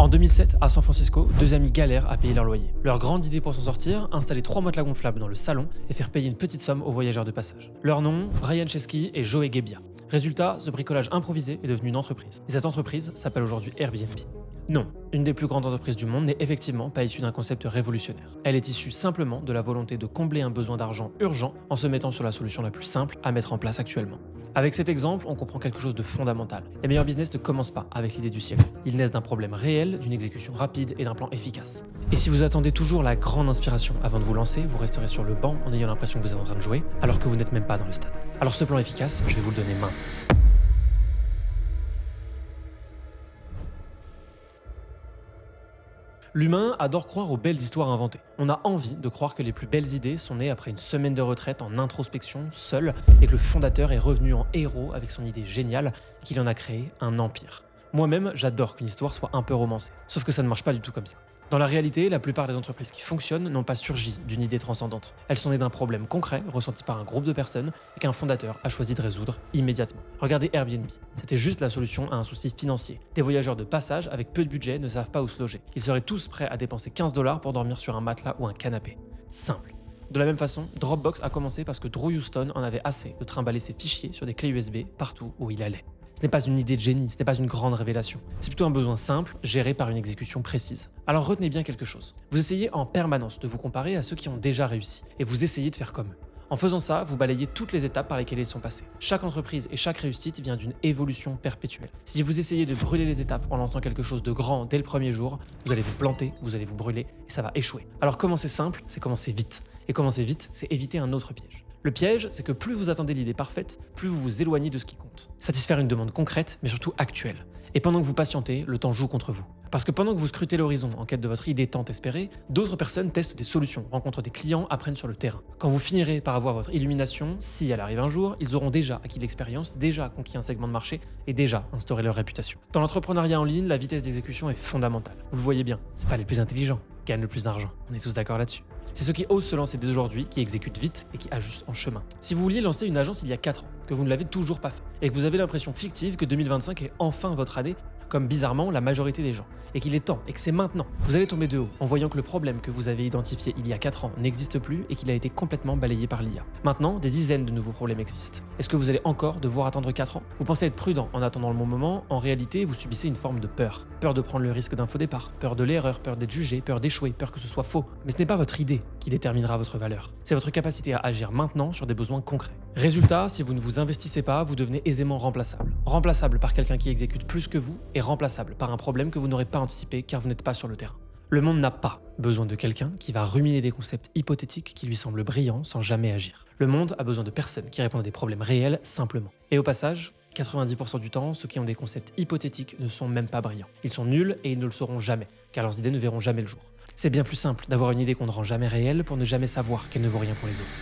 En 2007, à San Francisco, deux amis galèrent à payer leur loyer. Leur grande idée pour s'en sortir, installer 3 matelas gonflables dans le salon et faire payer une petite somme aux voyageurs de passage. Leur nom, Brian Chesky et Joey Gebbia. Résultat, ce bricolage improvisé est devenu une entreprise. Et cette entreprise s'appelle aujourd'hui Airbnb. Non, une des plus grandes entreprises du monde n'est effectivement pas issue d'un concept révolutionnaire. Elle est issue simplement de la volonté de combler un besoin d'argent urgent en se mettant sur la solution la plus simple à mettre en place actuellement. Avec cet exemple, on comprend quelque chose de fondamental. Les meilleurs business ne commencent pas avec l'idée du siècle. Ils naissent d'un problème réel, d'une exécution rapide et d'un plan efficace. Et si vous attendez toujours la grande inspiration avant de vous lancer, vous resterez sur le banc en ayant l'impression que vous êtes en train de jouer, alors que vous n'êtes même pas dans le stade. Alors ce plan efficace, je vais vous le donner maintenant. L'humain adore croire aux belles histoires inventées. On a envie de croire que les plus belles idées sont nées après une semaine de retraite en introspection, seul, et que le fondateur est revenu en héros avec son idée géniale et qu'il en a créé un empire. Moi-même, j'adore qu'une histoire soit un peu romancée. Sauf que ça ne marche pas du tout comme ça. Dans la réalité, la plupart des entreprises qui fonctionnent n'ont pas surgi d'une idée transcendante. Elles sont nées d'un problème concret ressenti par un groupe de personnes et qu'un fondateur a choisi de résoudre immédiatement. Regardez Airbnb. C'était juste la solution à un souci financier. Des voyageurs de passage avec peu de budget ne savent pas où se loger. Ils seraient tous prêts à dépenser 15 $ pour dormir sur un matelas ou un canapé. Simple. De la même façon, Dropbox a commencé parce que Drew Houston en avait assez de trimballer ses fichiers sur des clés USB partout où il allait. Ce n'est pas une idée de génie, ce n'est pas une grande révélation. C'est plutôt un besoin simple, géré par une exécution précise. Alors retenez bien quelque chose. Vous essayez en permanence de vous comparer à ceux qui ont déjà réussi, et vous essayez de faire comme eux. En faisant ça, vous balayez toutes les étapes par lesquelles ils sont passés. Chaque entreprise et chaque réussite vient d'une évolution perpétuelle. Si vous essayez de brûler les étapes en lançant quelque chose de grand dès le premier jour, vous allez vous planter, vous allez vous brûler, et ça va échouer. Alors commencer simple, c'est commencer vite. Et commencer vite, c'est éviter un autre piège. Le piège, c'est que plus vous attendez l'idée parfaite, plus vous vous éloignez de ce qui compte. Satisfaire une demande concrète, mais surtout actuelle. Et pendant que vous patientez, le temps joue contre vous. Parce que pendant que vous scrutez l'horizon en quête de votre idée tant espérée, d'autres personnes testent des solutions, rencontrent des clients, apprennent sur le terrain. Quand vous finirez par avoir votre illumination, si elle arrive un jour, ils auront déjà acquis de l'expérience, déjà conquis un segment de marché et déjà instauré leur réputation. Dans l'entrepreneuriat en ligne, la vitesse d'exécution est fondamentale. Vous le voyez bien, c'est pas les plus intelligents qui gagnent le plus d'argent. On est tous d'accord là-dessus. C'est ceux qui osent se lancer dès aujourd'hui, qui exécutent vite et qui ajustent en chemin. Si vous vouliez lancer une agence il y a 4 ans, que vous ne l'avez toujours pas fait, et que vous avez l'impression fictive que 2025 est enfin votre année, comme bizarrement la majorité des gens, et qu'il est temps, et que c'est maintenant, vous allez tomber de haut en voyant que le problème que vous avez identifié il y a 4 ans n'existe plus et qu'il a été complètement balayé par l'IA. Maintenant, des dizaines de nouveaux problèmes existent. Est-ce que vous allez encore devoir attendre 4 ans? Vous pensez être prudent en attendant le bon moment, en réalité, vous subissez une forme de peur. Peur de prendre le risque d'un faux départ, peur de l'erreur, peur d'être jugé, peur d'échouer, peur que ce soit faux. Mais ce n'est pas votre idée qui déterminera votre valeur. C'est votre capacité à agir maintenant sur des besoins concrets. Résultat, si vous ne vous investissez pas, vous devenez aisément remplaçable. Remplaçable par quelqu'un qui exécute plus que vous et remplaçable par un problème que vous n'aurez pas anticipé car vous n'êtes pas sur le terrain. Le monde n'a pas besoin de quelqu'un qui va ruminer des concepts hypothétiques qui lui semblent brillants sans jamais agir. Le monde a besoin de personnes qui répondent à des problèmes réels simplement. Et au passage, 90% du temps, ceux qui ont des concepts hypothétiques ne sont même pas brillants. Ils sont nuls et ils ne le seront jamais, car leurs idées ne verront jamais le jour. C'est bien plus simple d'avoir une idée qu'on ne rend jamais réelle pour ne jamais savoir qu'elle ne vaut rien pour les autres.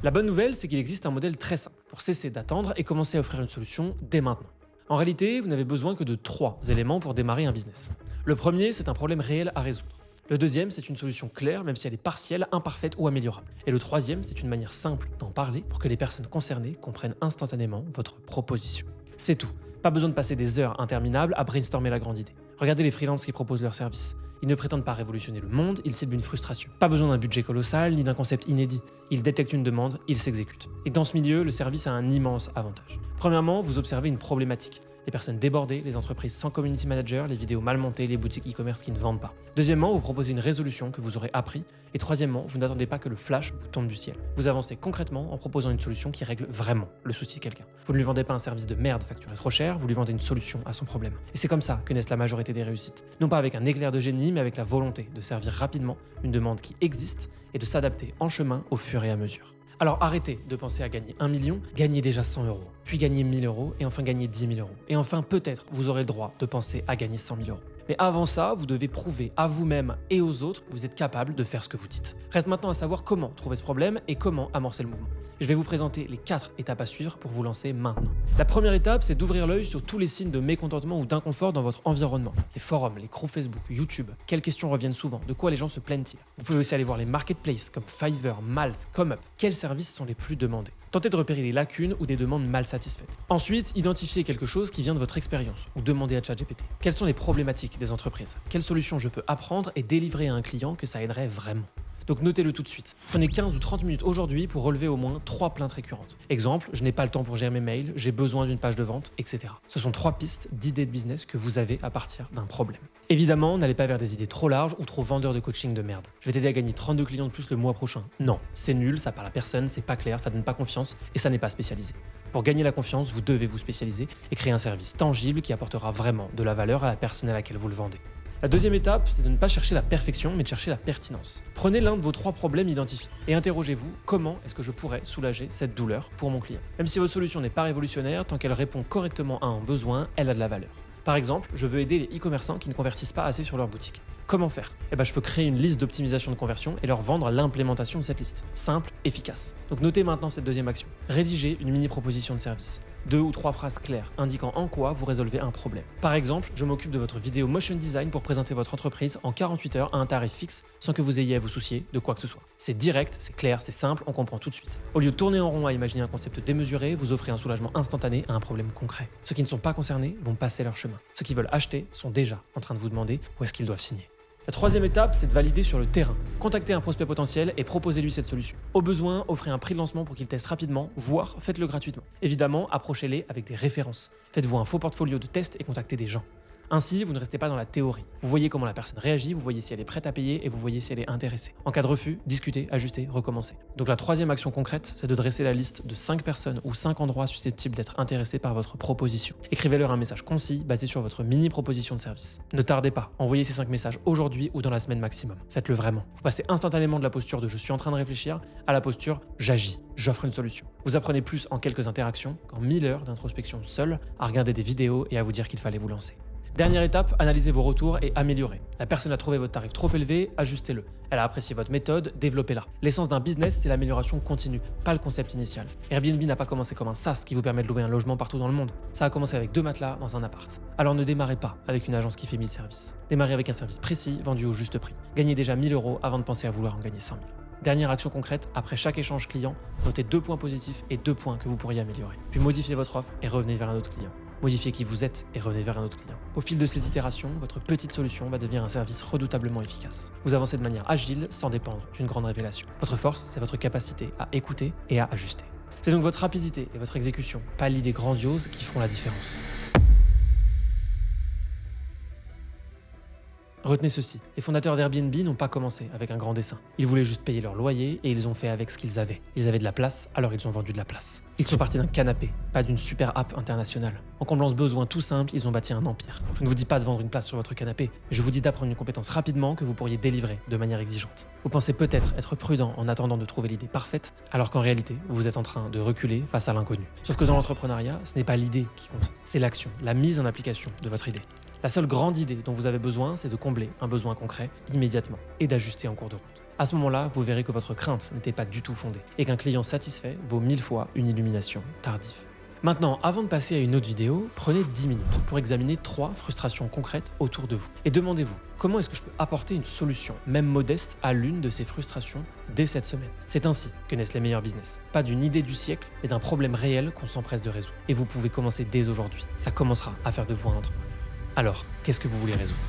La bonne nouvelle, c'est qu'il existe un modèle très simple pour cesser d'attendre et commencer à offrir une solution dès maintenant. En réalité, vous n'avez besoin que de 3 éléments pour démarrer un business. Le premier, c'est un problème réel à résoudre. Le deuxième, c'est une solution claire, même si elle est partielle, imparfaite ou améliorable. Et le troisième, c'est une manière simple d'en parler pour que les personnes concernées comprennent instantanément votre proposition. C'est tout. Pas besoin de passer des heures interminables à brainstormer la grande idée. Regardez les freelances qui proposent leurs services. Ils ne prétendent pas révolutionner le monde, ils ciblent une frustration. Pas besoin d'un budget colossal ni d'un concept inédit. Ils détectent une demande, ils s'exécutent. Et dans ce milieu, le service a un immense avantage. Premièrement, vous observez une problématique. Les personnes débordées, les entreprises sans community manager, les vidéos mal montées, les boutiques e-commerce qui ne vendent pas. Deuxièmement, vous proposez une résolution que vous aurez appris. Et troisièmement, vous n'attendez pas que le flash vous tombe du ciel. Vous avancez concrètement en proposant une solution qui règle vraiment le souci de quelqu'un. Vous ne lui vendez pas un service de merde facturé trop cher, vous lui vendez une solution à son problème. Et c'est comme ça que naissent la majorité des réussites. Non pas avec un éclair de génie, mais avec la volonté de servir rapidement une demande qui existe et de s'adapter en chemin au fur et à mesure. Alors arrêtez de penser à gagner 1 million, gagnez déjà 100 €, puis gagnez 1 000 € et enfin gagnez 10 000 €. Et enfin peut-être vous aurez le droit de penser à gagner 100 000 €. Mais avant ça, vous devez prouver à vous-même et aux autres que vous êtes capable de faire ce que vous dites. Reste maintenant à savoir comment trouver ce problème et comment amorcer le mouvement. Je vais vous présenter les 4 étapes à suivre pour vous lancer maintenant. La première étape, c'est d'ouvrir l'œil sur tous les signes de mécontentement ou d'inconfort dans votre environnement. Les forums, les groupes Facebook, YouTube, quelles questions reviennent souvent, de quoi les gens se plaignent-ils. Vous pouvez aussi aller voir les marketplaces comme Fiverr, Malt, ComeUp. Quels services sont les plus demandés? Tentez de repérer des lacunes ou des demandes mal satisfaites. Ensuite, identifiez quelque chose qui vient de votre expérience ou demandez à ChatGPT. Quelles sont les problématiques des entreprises? Quelles solutions je peux apprendre et délivrer à un client que ça aiderait vraiment? Donc notez-le tout de suite. Prenez 15 ou 30 minutes aujourd'hui pour relever au moins 3 plaintes récurrentes. Exemple, je n'ai pas le temps pour gérer mes mails, j'ai besoin d'une page de vente, etc. Ce sont 3 pistes d'idées de business que vous avez à partir d'un problème. Évidemment, n'allez pas vers des idées trop larges ou trop vendeurs de coaching de merde. Je vais t'aider à gagner 32 clients de plus le mois prochain. Non, c'est nul, ça parle à personne, c'est pas clair, ça donne pas confiance et ça n'est pas spécialisé. Pour gagner la confiance, vous devez vous spécialiser et créer un service tangible qui apportera vraiment de la valeur à la personne à laquelle vous le vendez. La deuxième étape, c'est de ne pas chercher la perfection, mais de chercher la pertinence. Prenez l'un de vos 3 problèmes identifiés et interrogez-vous comment est-ce que je pourrais soulager cette douleur pour mon client. Même si votre solution n'est pas révolutionnaire, tant qu'elle répond correctement à un besoin, elle a de la valeur. Par exemple, je veux aider les e-commerçants qui ne convertissent pas assez sur leur boutique. Comment faire? Je peux créer une liste d'optimisation de conversion et leur vendre l'implémentation de cette liste. Simple, efficace. Donc notez maintenant cette deuxième action. Rédigez une mini proposition de service. 2 ou 3 phrases claires indiquant en quoi vous résolvez un problème. Par exemple, je m'occupe de votre vidéo motion design pour présenter votre entreprise en 48 heures à un tarif fixe sans que vous ayez à vous soucier de quoi que ce soit. C'est direct, c'est clair, c'est simple, on comprend tout de suite. Au lieu de tourner en rond à imaginer un concept démesuré, vous offrez un soulagement instantané à un problème concret. Ceux qui ne sont pas concernés vont passer leur chemin. Ceux qui veulent acheter sont déjà en train de vous demander où est-ce qu'ils doivent signer. La troisième étape, c'est de valider sur le terrain. Contactez un prospect potentiel et proposez-lui cette solution. Au besoin, offrez un prix de lancement pour qu'il teste rapidement, voire faites-le gratuitement. Évidemment, approchez-les avec des références. Faites-vous un faux portfolio de tests et contactez des gens. Ainsi, vous ne restez pas dans la théorie. Vous voyez comment la personne réagit, vous voyez si elle est prête à payer et vous voyez si elle est intéressée. En cas de refus, discutez, ajustez, recommencez. Donc la troisième action concrète, c'est de dresser la liste de 5 personnes ou 5 endroits susceptibles d'être intéressés par votre proposition. Écrivez-leur un message concis basé sur votre mini proposition de service. Ne tardez pas, envoyez ces 5 messages aujourd'hui ou dans la semaine maximum. Faites-le vraiment. Vous passez instantanément de la posture de je suis en train de réfléchir à la posture j'agis, j'offre une solution. Vous apprenez plus en quelques interactions qu'en 1000 heures d'introspection seule, à regarder des vidéos et à vous dire qu'il fallait vous lancer. Dernière étape, analysez vos retours et améliorez. La personne a trouvé votre tarif trop élevé, ajustez-le. Elle a apprécié votre méthode, développez-la. L'essence d'un business, c'est l'amélioration continue, pas le concept initial. Airbnb n'a pas commencé comme un SaaS qui vous permet de louer un logement partout dans le monde. Ça a commencé avec 2 matelas dans un appart. Alors ne démarrez pas avec une agence qui fait 1000 services. Démarrez avec un service précis, vendu au juste prix. Gagnez déjà 1000 € avant de penser à vouloir en gagner 100 000. Dernière action concrète, après chaque échange client, notez 2 points positifs et 2 points que vous pourriez améliorer. Puis modifiez votre offre et revenez vers un autre client. Modifiez qui vous êtes et revenez vers un autre client. Au fil de ces itérations, votre petite solution va devenir un service redoutablement efficace. Vous avancez de manière agile sans dépendre d'une grande révélation. Votre force, c'est votre capacité à écouter et à ajuster. C'est donc votre rapidité et votre exécution, pas l'idée grandiose, qui feront la différence. Retenez ceci, les fondateurs d'Airbnb n'ont pas commencé avec un grand dessein. Ils voulaient juste payer leur loyer et ils ont fait avec ce qu'ils avaient. Ils avaient de la place, alors ils ont vendu de la place. Ils sont partis d'un canapé, pas d'une super app internationale. En comblant ce besoin tout simple, ils ont bâti un empire. Je ne vous dis pas de vendre une place sur votre canapé, mais je vous dis d'apprendre une compétence rapidement que vous pourriez délivrer de manière exigeante. Vous pensez peut-être être prudent en attendant de trouver l'idée parfaite, alors qu'en réalité, vous êtes en train de reculer face à l'inconnu. Sauf que dans l'entrepreneuriat, ce n'est pas l'idée qui compte, c'est l'action, la mise en application de votre idée. La seule grande idée dont vous avez besoin, c'est de combler un besoin concret immédiatement et d'ajuster en cours de route. À ce moment-là, vous verrez que votre crainte n'était pas du tout fondée et qu'un client satisfait vaut 1000 fois une illumination tardive. Maintenant, avant de passer à une autre vidéo, prenez 10 minutes pour examiner 3 frustrations concrètes autour de vous. Et demandez-vous, comment est-ce que je peux apporter une solution, même modeste, à l'une de ces frustrations dès cette semaine? C'est ainsi que naissent les meilleurs business. Pas d'une idée du siècle, mais d'un problème réel qu'on s'empresse de résoudre. Et vous pouvez commencer dès aujourd'hui. Ça commencera à faire de vous un entrepreneur. Alors, qu'est-ce que vous voulez résoudre?